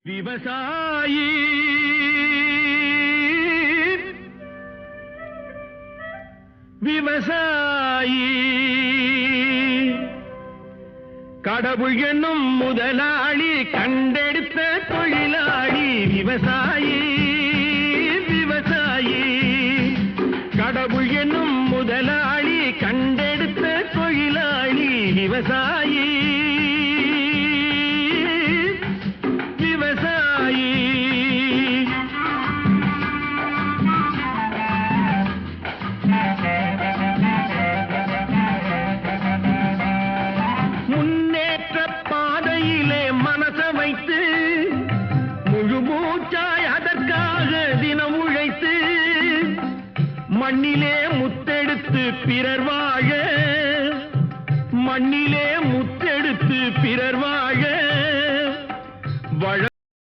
விவசாயி விவசாயி கடவுள் என்னும் முதலாளி கண்டெடுத்த தொழிலாளி விவசாயி விவசாயி கடவுள் என்னும் முதலாளி கண்டெடுத்த தொழிலாளி விவசாயி விவசாயி முன்னேற்ற பாதையிலே மனச வைத்து முழு மூச்சாய் அதற்காக தினம் உழைத்து மண்ணிலே முத்தெடுத்து பிறர் வாழ மண்ணிலே